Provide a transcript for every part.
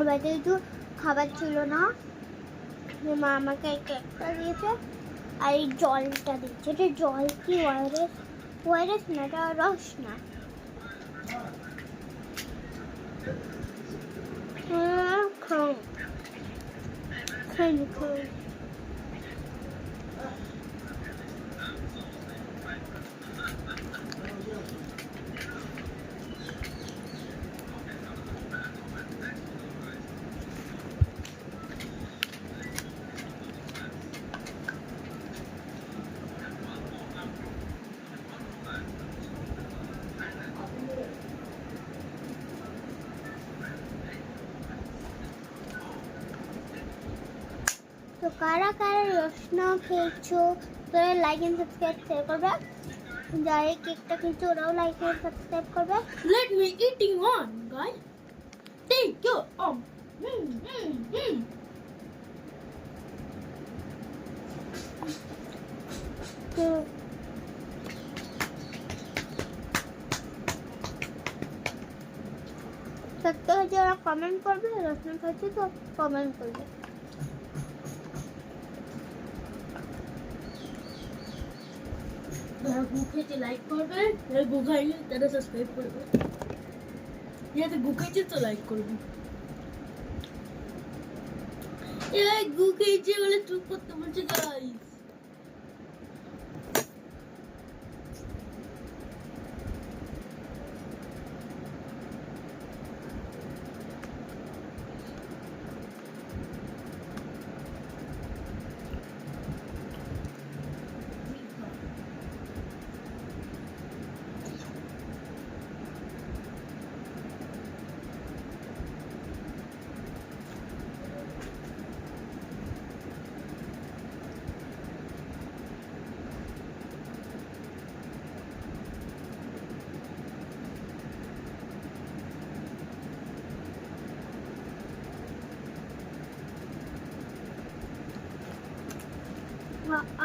বাড়িতে একটু খাবার ছিল না, মা আমাকে এই কেকটা দিয়েছে আর এই জলটা দিচ্ছে। এটা জল কি ওয়ারেস? ওয়ারেস না, এটা রস না। খাও খাই খাই। তো কারা কারা রসনা খেয়েছো তোরা লাইক এন্ড সাবস্ক্রাইব শেয়ার করবে। যারা এই কেকটা খেয়েছো ওরাও লাইক এন্ড সাবস্ক্রাইব করবে। Let me eating one, guys. Take your তো সত্যি হচ্ছে ওরা কমেন্ট করবে, রসনা খাচ্ছে তো কমেন্ট করবে। যারা গু খেয়েছে লাইক করবে, যারা গু খাইনি তারা সাবস্ক্রাইব করবে। যারা গু খেয়েছে তো লাইক করবে। এই গু খেয়েছে বলে চুপ করতে বলছে গাইস।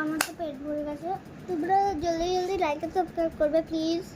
আমার তো পেট ভরে গেছে। তোমরা জলদি জলদি লাইক এন্ড সাবস্ক্রাইব করবে প্লিজ।